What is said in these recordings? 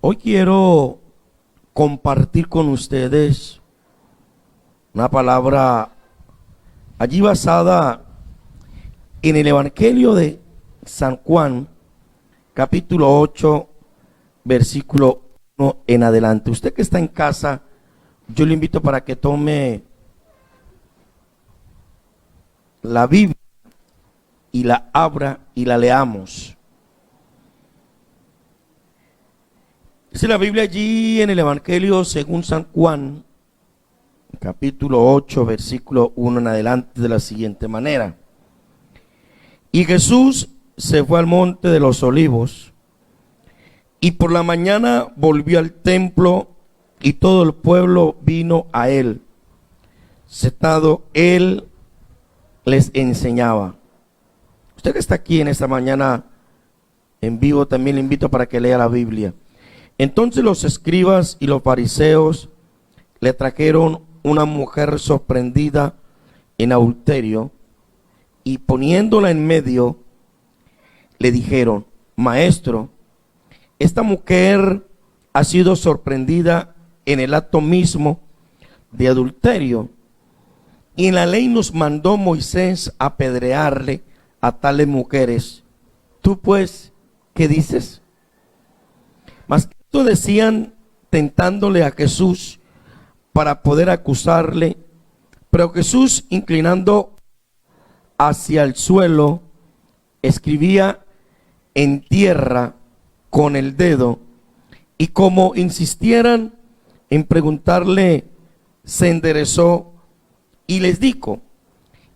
Hoy quiero compartir con ustedes una palabra allí basada en el Evangelio de San Juan, capítulo 8, versículo 1 en adelante. Usted que está en casa, yo le invito para que tome la Biblia y la abra y la leamos. Dice la Biblia allí en el Evangelio según San Juan, capítulo 8, versículo 1 en adelante, de la siguiente manera. Y Jesús se fue al monte de los olivos, y por la mañana volvió al templo, y todo el pueblo vino a él. Sentado él les enseñaba. Usted que está aquí en esta mañana en vivo, también le invito para que lea la Biblia. Entonces los escribas y los fariseos le trajeron una mujer sorprendida en adulterio, y poniéndola en medio, le dijeron: Maestro, esta mujer ha sido sorprendida en el acto mismo de adulterio, y en la ley nos mandó Moisés apedrearle a tales mujeres. ¿Tú pues qué dices? Mas esto decían tentándole a Jesús para poder acusarle, pero Jesús, inclinando hacia el suelo, escribía en tierra con el dedo, y como insistieran en preguntarle, se enderezó y les dijo: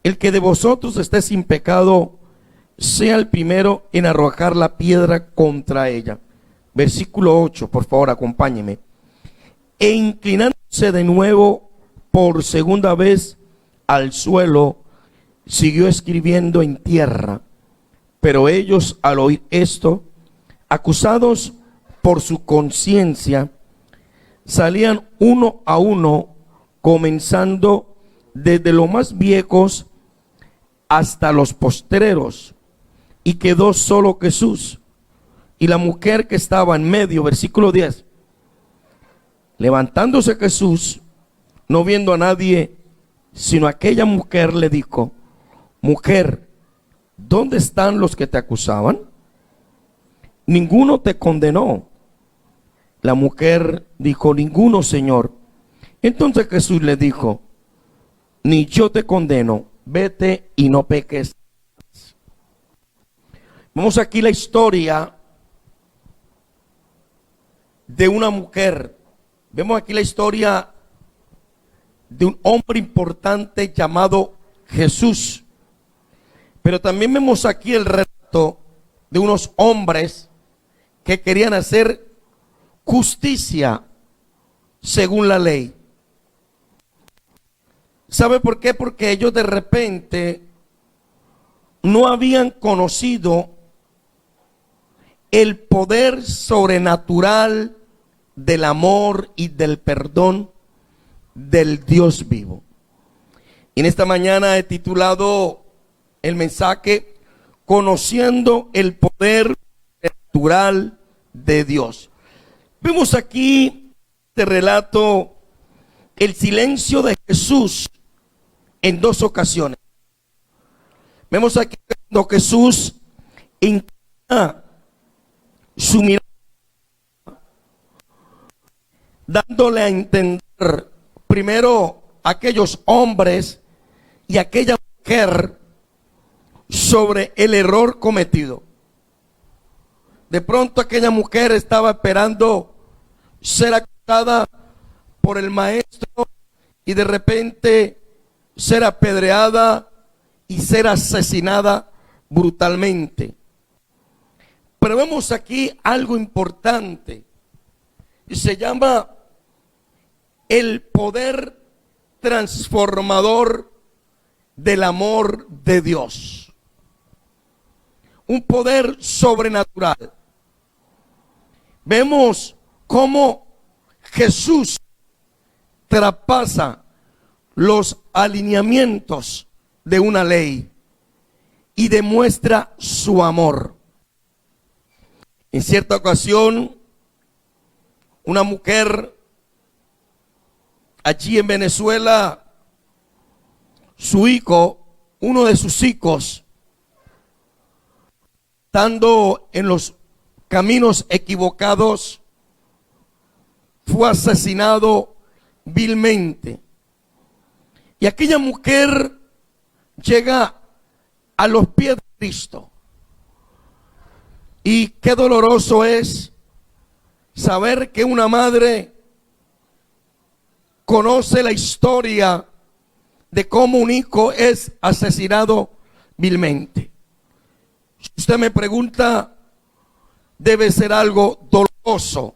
el que de vosotros esté sin pecado, sea el primero en arrojar la piedra contra ella. Versículo 8, por favor, acompáñeme. E inclinándose de nuevo por segunda vez al suelo, siguió escribiendo en tierra. Pero ellos, al oír esto, acusados por su conciencia, salían uno a uno, comenzando desde los más viejos hasta los postreros, y quedó solo Jesús y la mujer que estaba en medio. Versículo 10. Levantándose Jesús, no viendo a nadie sino a aquella mujer, le dijo: Mujer, ¿dónde están los que te acusaban? Ninguno te condenó. La mujer dijo: Ninguno, Señor. Entonces Jesús le dijo: Ni yo te condeno, vete y no peques. Vemos aquí la historia de una mujer. Vemos aquí la historia de un hombre importante llamado Jesús. Pero también vemos aquí el relato de unos hombres que querían hacer justicia según la ley. ¿Sabe por qué? Porque ellos de repente no habían conocido el poder sobrenatural del amor y del perdón del Dios vivo. Y en esta mañana he titulado el mensaje: Conociendo el poder natural de Dios. Vemos aquí este relato, el silencio de Jesús en dos ocasiones. Vemos aquí cuando Jesús inclina su mirada, dándole a entender primero a aquellos hombres y a aquella mujer sobre el error cometido. De pronto aquella mujer estaba esperando ser acusada por el maestro, y de repente ser apedreada y ser asesinada brutalmente. Pero vemos aquí algo importante, y se llama el poder transformador del amor de Dios. Un poder sobrenatural. Vemos cómo Jesús traspasa los alineamientos de una ley y demuestra su amor. En cierta ocasión, una mujer allí en Venezuela, su hijo, uno de sus hijos, estando en los caminos equivocados, fue asesinado vilmente. Y aquella mujer llega a los pies de Cristo. Y qué doloroso es saber que una madre conoce la historia de cómo un hijo es asesinado vilmente. Si usted me pregunta, debe ser algo doloroso.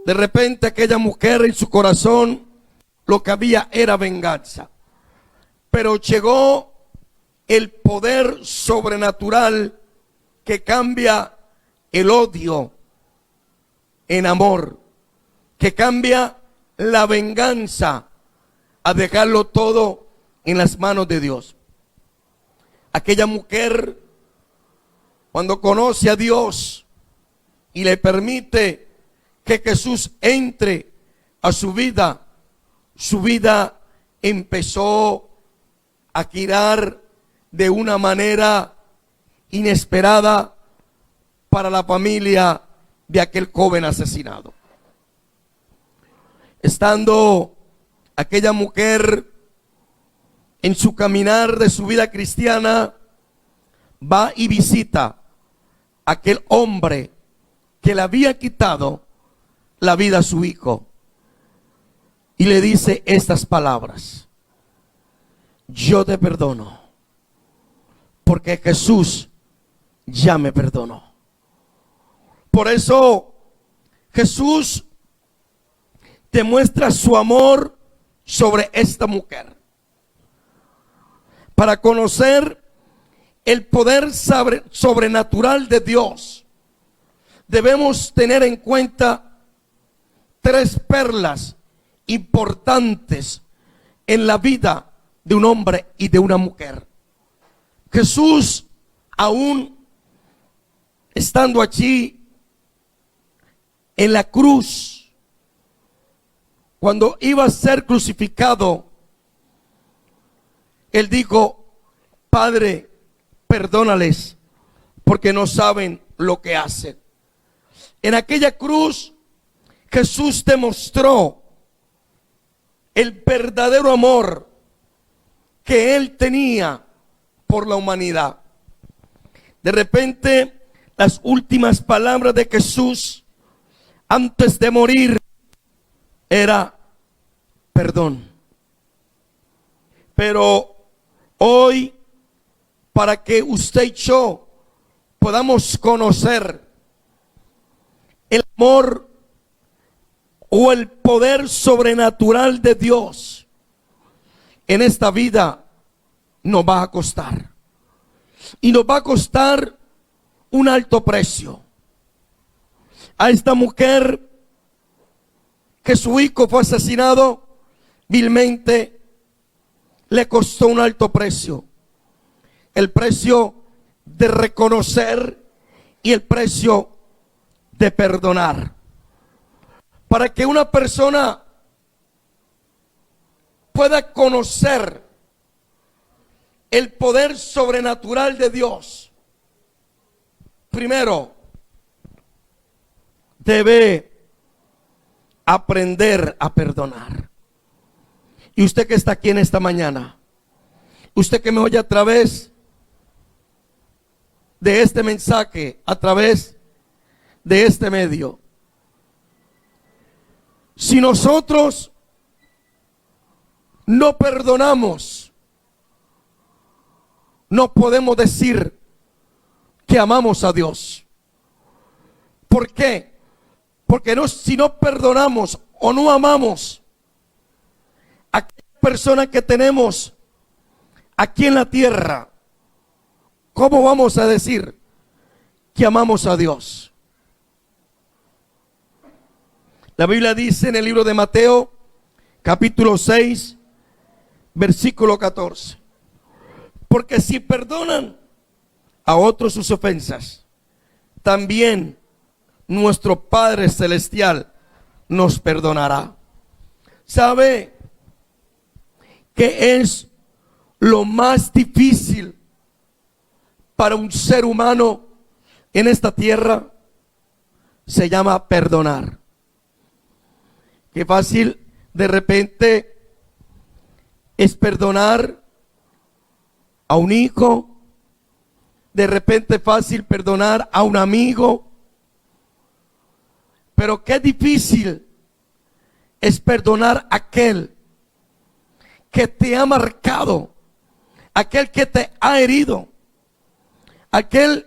De repente aquella mujer en su corazón lo que había era venganza. Pero llegó el poder sobrenatural que cambia el odio en amor, que cambia la venganza a dejarlo todo en las manos de Dios. Aquella mujer, cuando conoce a Dios y le permite que Jesús entre a su vida empezó a girar de una manera inesperada para la familia de aquel joven asesinado. Estando aquella mujer en su caminar de su vida cristiana, va y visita a aquel hombre que le había quitado la vida a su hijo. Y le dice estas palabras: yo te perdono, porque Jesús ya me perdonó. Por eso Jesús demuestra su amor sobre esta mujer. Para conocer el poder sobrenatural de Dios, debemos tener en cuenta tres perlas importantes en la vida de un hombre y de una mujer. Jesús, aún estando allí en la cruz, cuando iba a ser crucificado, Él dijo: Padre, perdónales, porque no saben lo que hacen. En aquella cruz, Jesús demostró el verdadero amor que Él tenía por la humanidad. De repente, las últimas palabras de Jesús antes de morir era perdón. Pero hoy, para que usted y yo podamos conocer el amor o el poder sobrenatural de Dios en esta vida, nos va a costar. Y nos va a costar un alto precio. A esta mujer que su hijo fue asesinado vilmente, le costó un alto precio. El precio de reconocer y el precio de perdonar. Para que una persona pueda conocer el poder sobrenatural de Dios, primero debe aprender a perdonar. Y usted que está aquí en esta mañana, usted que me oye a través de este mensaje, a través de este medio, si nosotros no perdonamos, no podemos decir que amamos a Dios. ¿Por qué? Porque si no perdonamos o no amamos a aquella persona que tenemos aquí en la tierra, ¿cómo vamos a decir que amamos a Dios? La Biblia dice en el libro de Mateo, capítulo 6, versículo 14. Porque si perdonan a otros sus ofensas, también nuestro Padre Celestial nos perdonará. ¿Sabe qué es lo más difícil para un ser humano en esta tierra? Se llama perdonar. Qué fácil de repente es perdonar a un hijo, de repente fácil perdonar a un amigo, pero qué difícil es perdonar a aquel que te ha marcado, aquel que te ha herido, aquel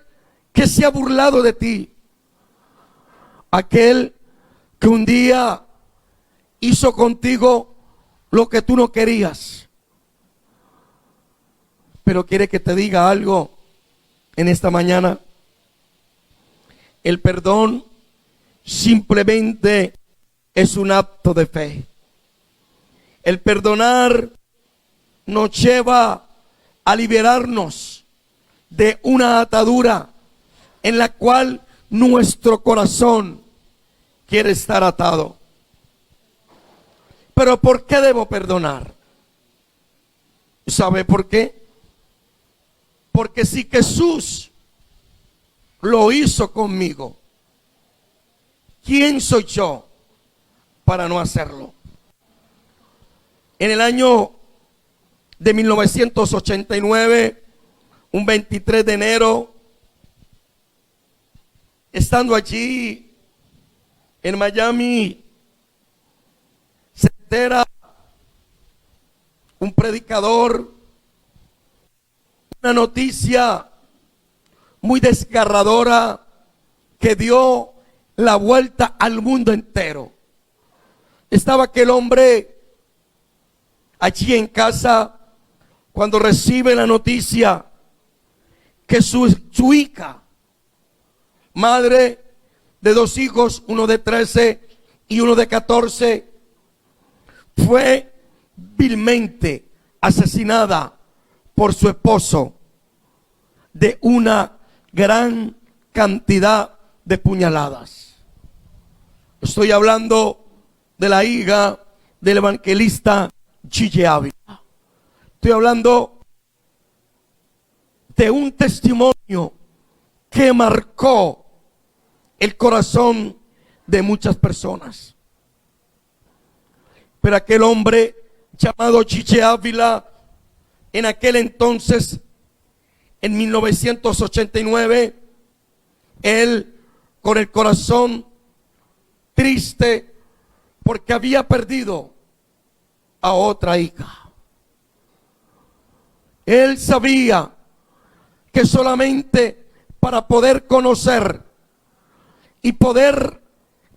que se ha burlado de ti, aquel que un día hizo contigo lo que tú no querías. Pero quiere que te diga algo en esta mañana. El perdón simplemente es un acto de fe. El perdonar nos lleva a liberarnos de una atadura en la cual nuestro corazón quiere estar atado. Pero ¿por qué debo perdonar? ¿Sabe por qué? Porque si Jesús lo hizo conmigo, ¿quién soy yo para no hacerlo? En el año de 1989, un 23 de enero, estando allí en Miami, se entera un predicador, una noticia muy desgarradora que dio la vuelta al mundo entero. Estaba aquel hombre allí en casa cuando recibe la noticia que su hija, madre de 2 hijos, uno de 13 y uno de 14, fue vilmente asesinada por su esposo de una gran cantidad de puñaladas. Estoy hablando de la hija del evangelista Gigi Ávila. Estoy hablando de un testimonio que marcó el corazón de muchas personas. Pero aquel hombre llamado Gigi Ávila, en aquel entonces, en 1989, él con el corazón triste porque había perdido a otra hija. Él sabía que solamente para poder conocer y poder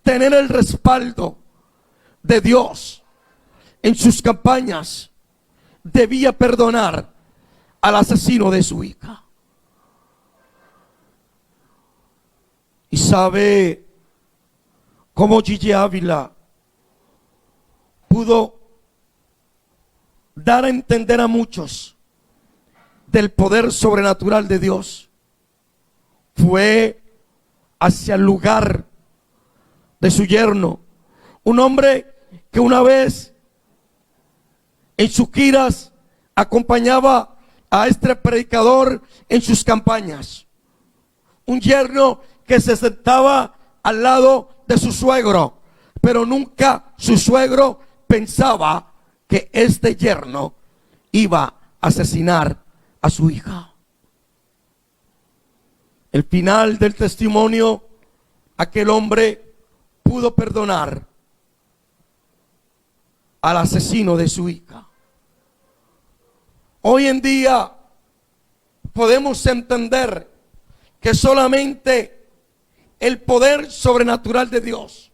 tener el respaldo de Dios en sus campañas, debía perdonar al asesino de su hija. Y sabe cómo Gigi Ávila pudo dar a entender a muchos del poder sobrenatural de Dios. Fue hacia el lugar de su yerno, un hombre que una vez en sus giras acompañaba a este predicador en sus campañas. Un yerno que se sentaba al lado de su suegro, pero nunca su suegro pensaba que este yerno iba a asesinar a su hija. El final del testimonio, aquel hombre pudo perdonar al asesino de su hija. Hoy en día podemos entender que solamente el poder sobrenatural de Dios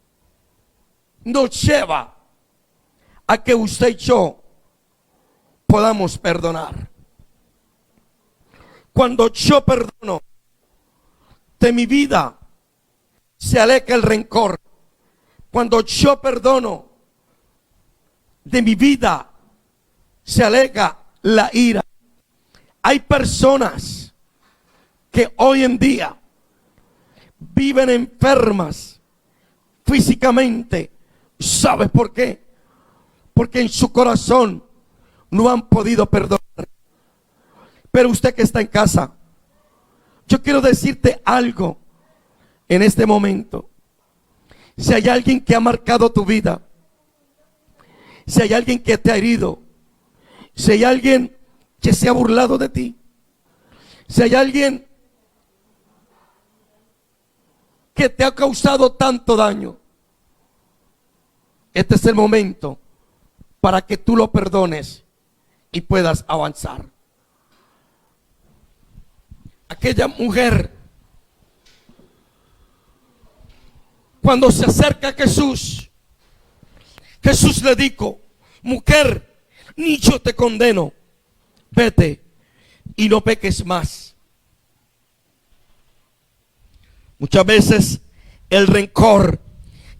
nos lleva a que usted y yo podamos perdonar. Cuando yo perdono, de mi vida se aleja el rencor. Cuando yo perdono, de mi vida se aleja la ira. Hay personas que hoy en día viven enfermas físicamente. ¿Sabes por qué? Porque en su corazón no han podido perdonar. Pero usted que está en casa, yo quiero decirte algo en este momento. Si hay alguien que ha marcado tu vida, si hay alguien que te ha herido, si hay alguien que se ha burlado de ti, si hay alguien que te ha causado tanto daño, este es el momento para que tú lo perdones y puedas avanzar. Aquella mujer, cuando se acerca a Jesús, Jesús le dijo: mujer, ni yo te condeno, vete y no peques más. Muchas veces el rencor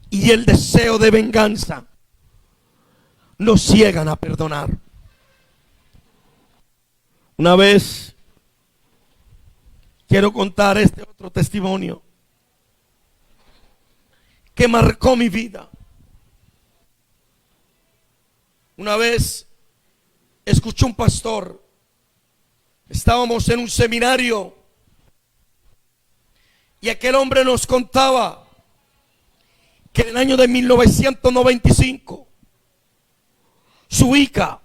y el deseo de venganza nos ciegan a perdonar. Una vez quiero contar este otro testimonio que marcó mi vida. Una vez escuché un pastor, estábamos en un seminario y aquel hombre nos contaba que en el año de 1995 su hija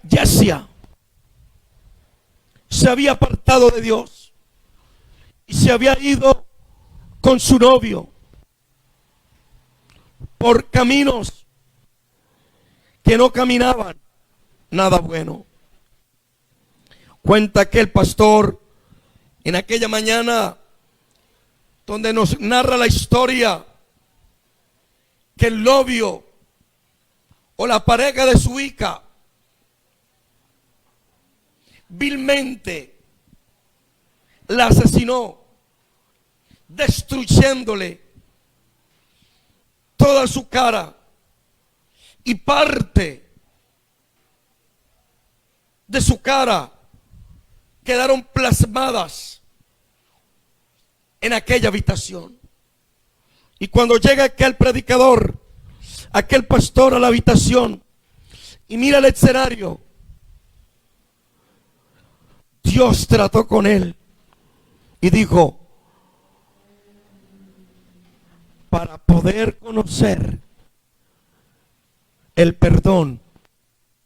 Jessia se había apartado de Dios y se había ido con su novio por caminos que no caminaban nada bueno. Cuenta que el pastor en aquella mañana donde nos narra la historia que el novio o la pareja de su hija vilmente la asesinó, destruyéndole toda su cara y parte de su cara quedaron plasmadas en aquella habitación. Y cuando llega aquel predicador, aquel pastor a la habitación y mira el escenario, Dios trató con él y dijo: para poder conocer el perdón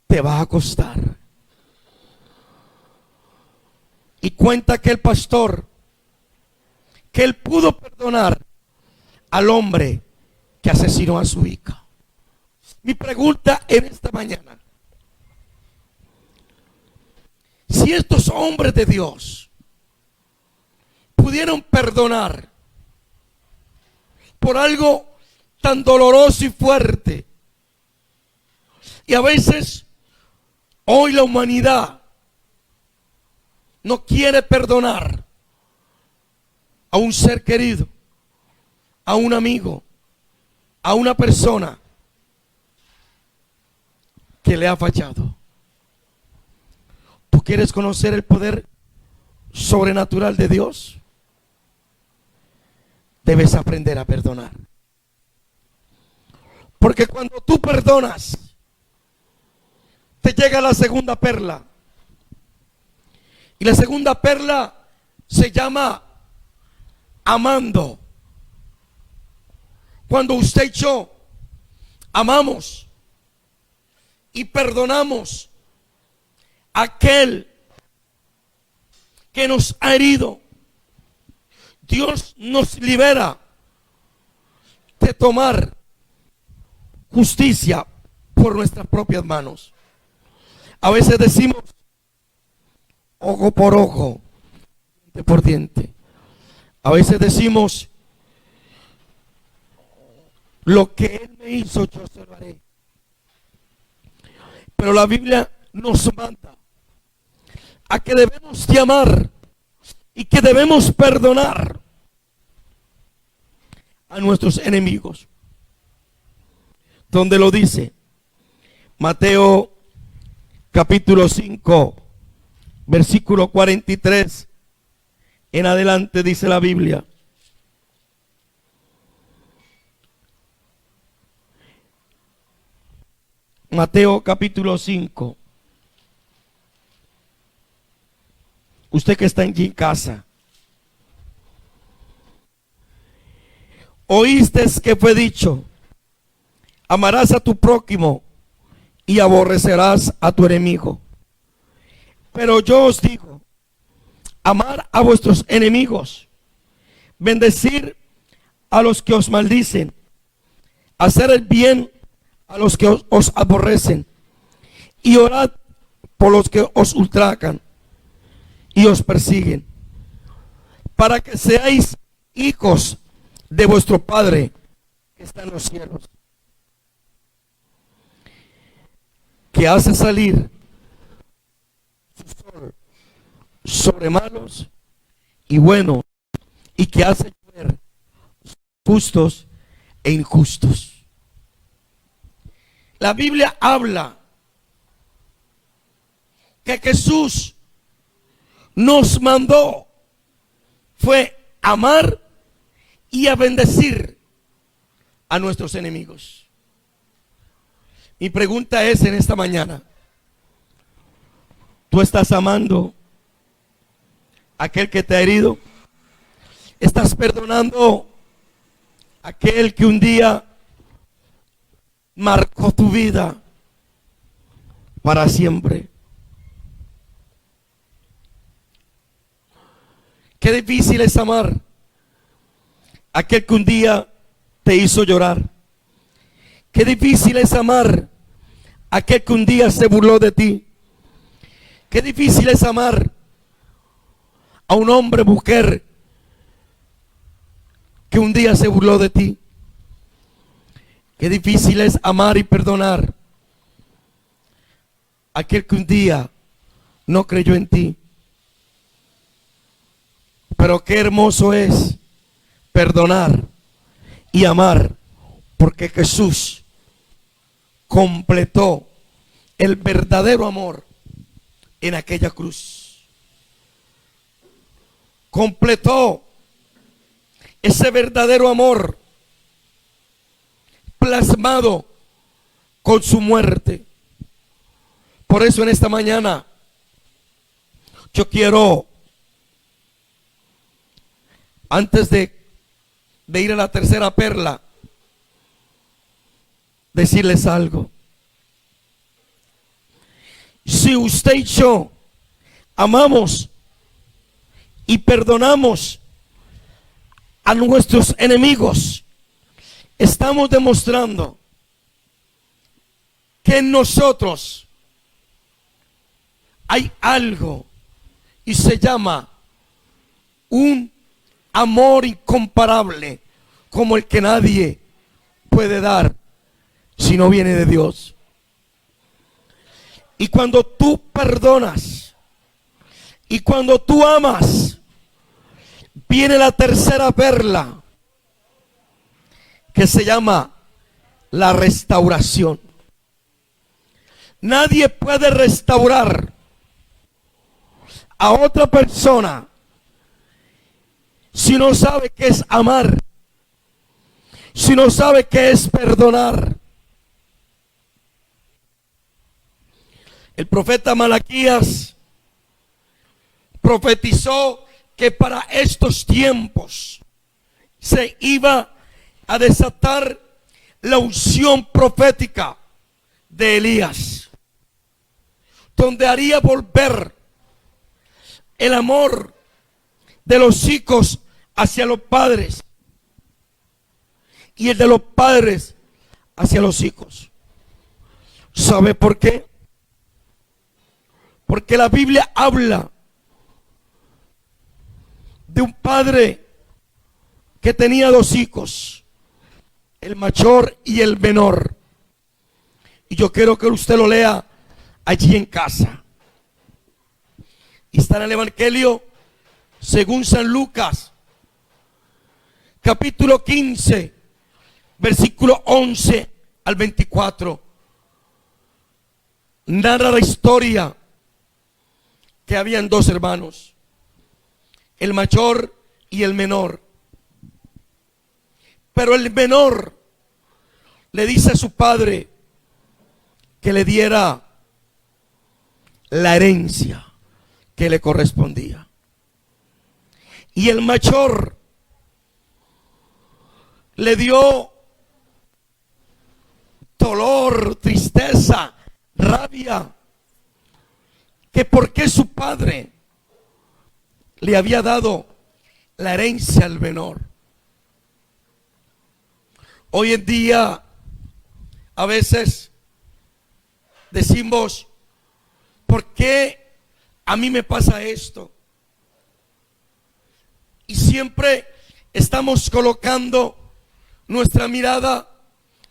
te va a costar. Y cuenta que el pastor, que él pudo perdonar al hombre que asesinó a su hija. Mi pregunta en esta mañana: si estos hombres de Dios pudieron perdonar por algo tan doloroso y fuerte, y a veces hoy la humanidad no quiere perdonar a un ser querido, a un amigo, a una persona que le ha fallado. ¿Tú quieres conocer el poder sobrenatural de Dios? Debes aprender a perdonar. Porque cuando tú perdonas, te llega la segunda perla. Y la segunda perla se llama amando. Cuando usted y yo amamos y perdonamos a aquel que nos ha herido, Dios nos libera de tomar justicia por nuestras propias manos. A veces decimos ojo por ojo, diente por diente. A veces decimos lo que Él me hizo yo se lo haré. Pero la Biblia nos manda a que debemos de amar y que debemos perdonar a nuestros enemigos. Donde lo dice Mateo capítulo 5 versículo 43, en adelante, dice la Biblia. Mateo capítulo 5. Usted que está aquí en casa, oíste que fue dicho: amarás a tu prójimo y aborrecerás a tu enemigo. Pero yo os digo, amar a vuestros enemigos, bendecir a los que os maldicen, hacer el bien a los que os aborrecen, y orad por los que os ultrajan y os persiguen, para que seáis hijos de vuestro Padre que está en los cielos, que hace salir su sol sobre malos y buenos, y que hace llover justos e injustos. La Biblia habla que Jesús nos mandó fue amar y a bendecir a nuestros enemigos. Mi pregunta es en esta mañana: ¿tú estás amando a aquel que te ha herido? ¿Estás perdonando a aquel que un día marcó tu vida para siempre? Qué difícil es amar a aquel que un día te hizo llorar. Qué difícil es amar a aquel que un día se burló de ti. Qué difícil es amar a un hombre, mujer, que un día se burló de ti. Qué difícil es amar y perdonar a aquel que un día no creyó en ti. Pero qué hermoso es perdonar y amar, porque Jesús completó el verdadero amor en aquella cruz. Completó ese verdadero amor plasmado con su muerte. Por eso en esta mañana yo quiero, antes de ir a la tercera perla, decirles algo. Si usted y yo amamos y perdonamos a nuestros enemigos, estamos demostrando que en nosotros hay algo y se llama un amor incomparable, como el que nadie puede dar si no viene de Dios. Y cuando tú perdonas y cuando tú amas, viene la tercera perla, que se llama la restauración. Nadie puede restaurar a otra persona si no sabe qué es amar, si no sabe qué es perdonar. El profeta Malaquías profetizó que para estos tiempos se iba a desatar la unción profética de Elías, donde haría volver el amor de los hijos hacia los padres y el de los padres hacia los hijos. ¿Sabe por qué? Porque la Biblia habla de un padre que tenía dos hijos, el mayor y el menor. Y yo quiero que usted lo lea allí en casa. Y está en el Evangelio según San Lucas, capítulo 15, versículo 11 al 24. Narra la historia que habían dos hermanos el mayor y el menor. Pero el menor le dice a su padre que le diera la herencia que le correspondía. Y el mayor le dio dolor, tristeza, rabia, que por qué su padre le había dado la herencia al menor. Hoy en día a veces decimos, ¿por qué a mí me pasa esto? Y siempre estamos colocando nuestra mirada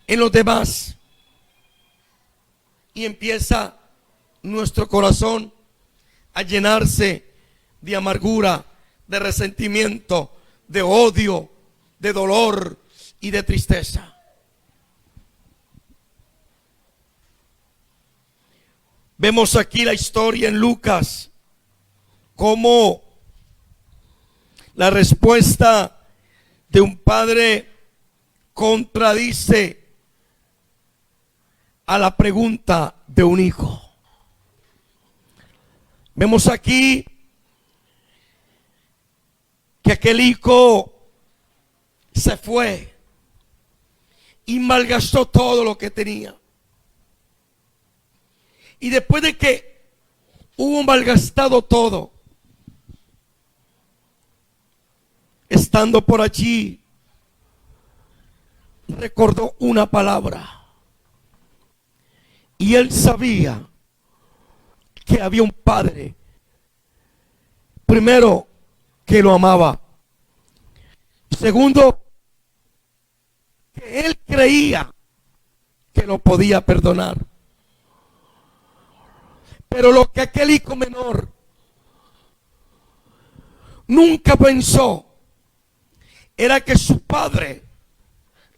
en los demás. Y empieza nuestro corazón a llenarse de amargura, de resentimiento, de odio, de dolor y de tristeza. Vemos aquí la historia en Lucas, cómo la respuesta de un padre contradice a la pregunta de un hijo. Vemos aquí que aquel hijo se fue y malgastó todo lo que tenía. Y después de que hubo malgastado todo, estando por allí, recordó una palabra. Y él sabía que había un padre, primero, que lo amaba. Segundo, que él creía que lo podía perdonar. Pero lo que aquel hijo menor nunca pensó era que su padre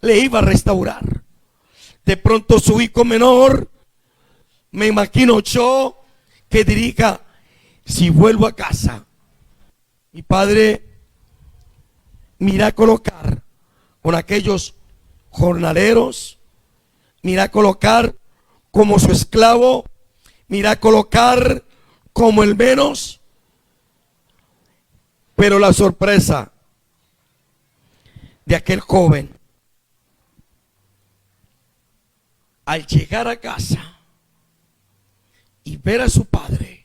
le iba a restaurar. De pronto su hijo menor, me imagino yo, que diga, si vuelvo a casa, mi padre me irá a colocar con aquellos jornaleros, me irá a colocar como su esclavo, me irá a colocar como el menos. Pero la sorpresa de aquel joven, al llegar a casa y ver a su padre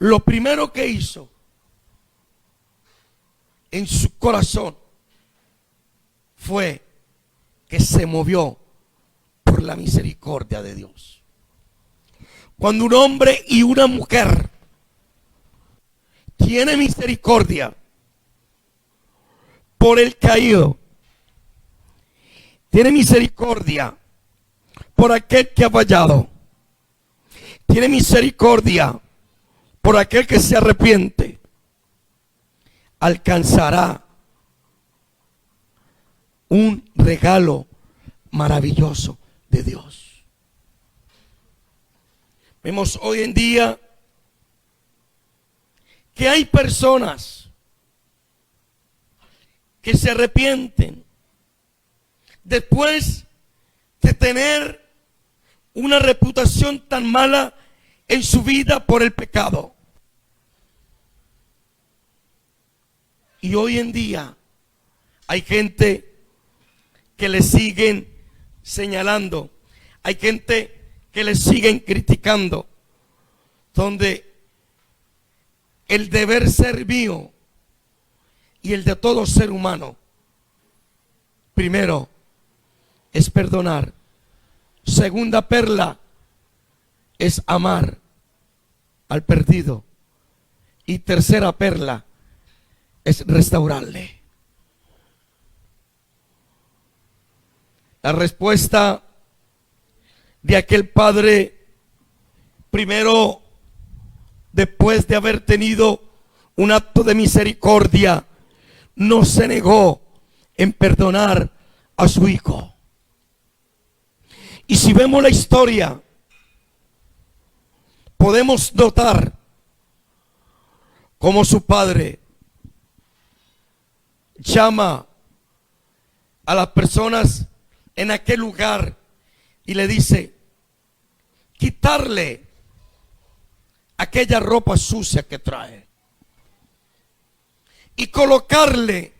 lo primero que hizo en su corazón fue que se movió por la misericordia de Dios. Cuando un hombre y una mujer tiene misericordia por el caído, tiene misericordia por aquel que ha fallado, tiene misericordia por aquel que se arrepiente, alcanzará un regalo maravilloso de Dios. Vemos hoy en día que hay personas que se arrepienten después de tener una reputación tan mala en su vida por el pecado. Y hoy en día hay gente que le siguen señalando, hay gente que le siguen criticando, donde el deber ser mío y el de todo ser humano, primero, es perdonar. Segunda perla es amar al perdido. Y tercera perla es restaurarle. La respuesta de aquel padre, primero, después de haber tenido un acto de misericordia, no se negó en perdonar a su hijo. Y si vemos la historia, podemos notar cómo su padre llama a las personas en aquel lugar y le dice: quitarle aquella ropa sucia que trae y colocarle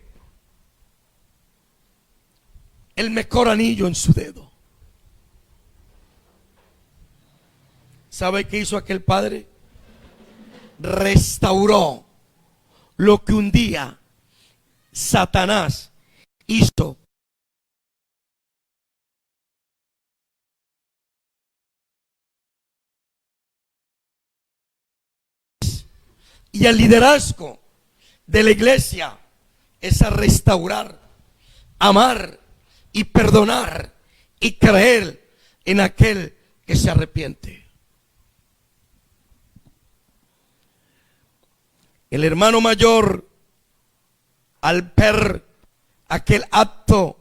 el mejor anillo en su dedo. ¿Sabe qué hizo aquel padre? Restauró lo que un día Satanás hizo. Y el liderazgo de la iglesia es a restaurar, amar y perdonar y creer en aquel que se arrepiente. El hermano mayor, al ver aquel acto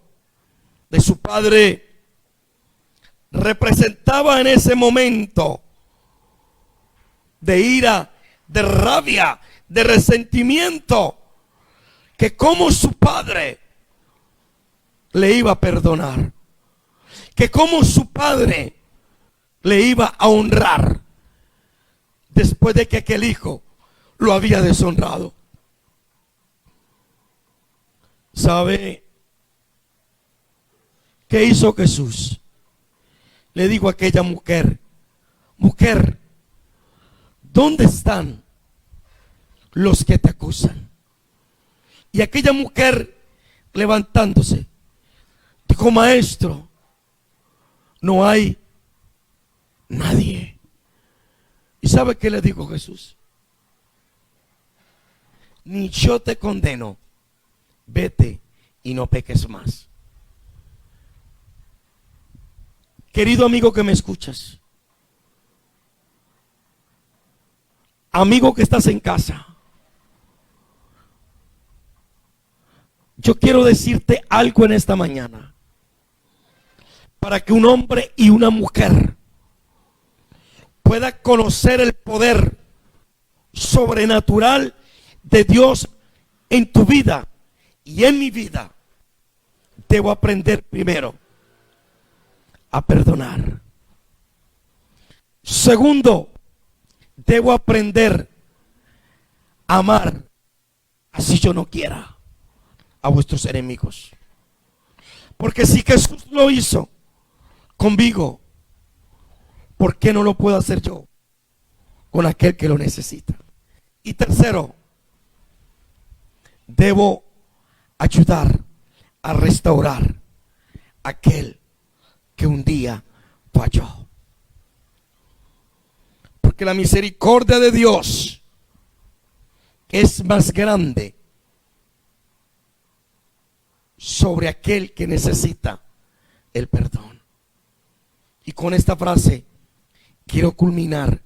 de su padre, representaba en ese momento de ira, de rabia, de resentimiento, que como su padre le iba a perdonar, que como su padre le iba a honrar después de que aquel hijo lo había deshonrado. ¿Sabe qué hizo Jesús? Le dijo a aquella mujer: mujer, ¿dónde están los que te acusan? Y aquella mujer, levantándose, dijo: maestro, no hay nadie. ¿Y sabe qué le dijo Jesús? Ni yo te condeno, vete y no peques más. Querido amigo que me escuchas, amigo que estás en casa, yo quiero decirte algo en esta mañana. Para que un hombre y una mujer pueda conocer el poder sobrenatural de Dios en tu vida y en mi vida, debo aprender primero a perdonar. Segundo, debo aprender a amar, así yo no quiera, a vuestros enemigos. Porque si Jesús lo hizo conmigo, ¿por qué no lo puedo hacer yo con aquel que lo necesita? Y tercero, debo ayudar a restaurar aquel que un día falló. Porque la misericordia de Dios es más grande sobre aquel que necesita el perdón. Y con esta frase quiero culminar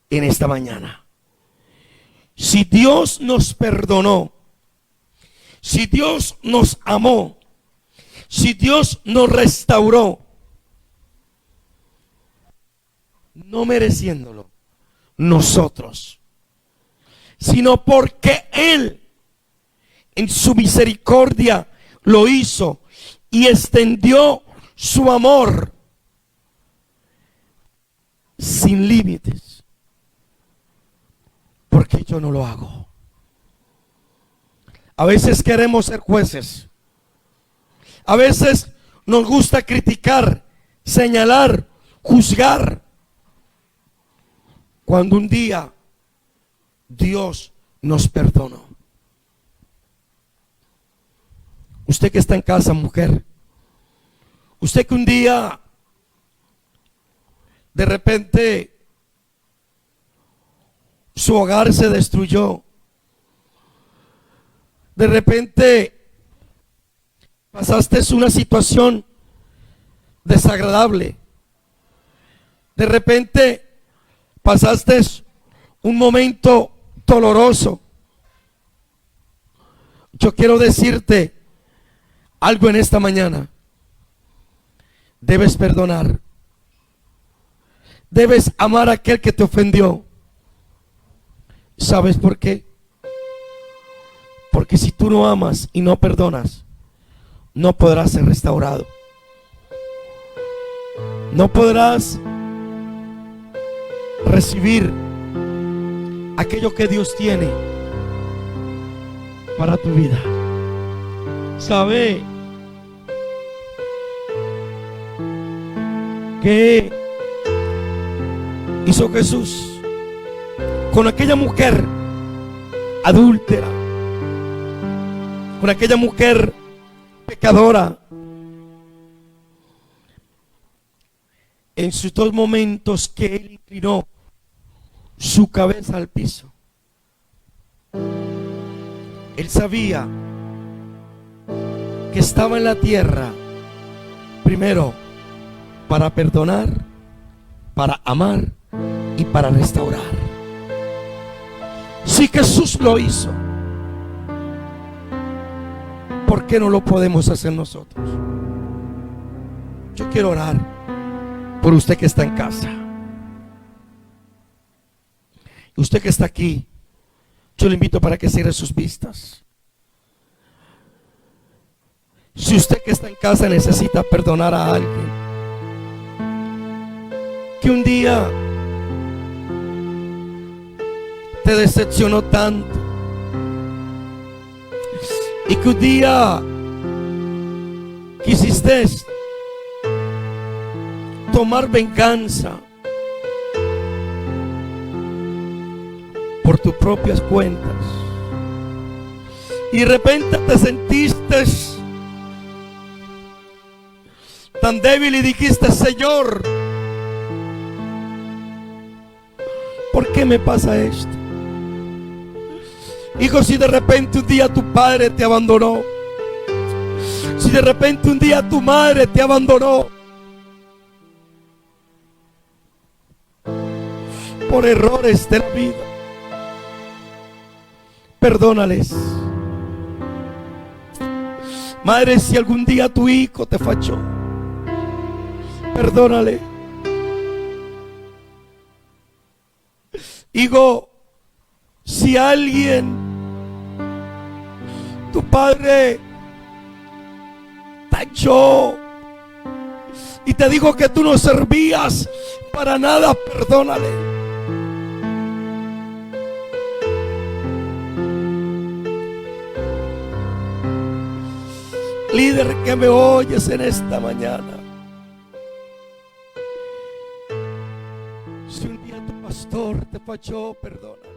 en esta mañana. Si Dios nos perdonó, si Dios nos amó, si Dios nos restauró, no mereciéndolo nosotros, sino porque Él en su misericordia lo hizo y extendió su amor sin límites. Porque yo no lo hago. A veces queremos ser jueces. A veces nos gusta criticar, señalar, juzgar. Cuando un día Dios nos perdonó. Usted que está en casa, mujer. Usted que un día de repente su hogar se destruyó. De repente pasaste una situación desagradable. De repente pasaste un momento doloroso. Yo quiero decirte algo en esta mañana. Debes perdonar. Debes amar a aquel que te ofendió. ¿Sabes por qué? Porque si tú no amas y no perdonas, no podrás ser restaurado. No podrás recibir aquello que Dios tiene para tu vida. ¿Sabe qué hizo Jesús con aquella mujer adúltera, con aquella mujer pecadora? En sus dos momentos que él inclinó su cabeza al piso, él sabía que estaba en la tierra primero para perdonar, para amar y para restaurar. Si Jesús lo hizo, ¿por qué no lo podemos hacer nosotros? Yo quiero orar por usted que está en casa. Usted que está aquí, yo le invito para que cierre sus vistas. Si usted que está en casa necesita perdonar a alguien que un día te decepcionó tanto, y que un día quisiste tomar venganza por tus propias cuentas, y de repente te sentiste tan débil y dijiste: Señor, ¿por qué me pasa esto? Hijo, si de repente un día tu padre te abandonó, si de repente un día tu madre te abandonó por errores de la vida, perdónales. Madre, si algún día tu hijo te falló, perdónale. Hijo, si alguien, tu padre, te echó y te dijo que tú no servías para nada, perdónale. Líder que me oyes en esta mañana, si un día tu pastor te falló, perdona.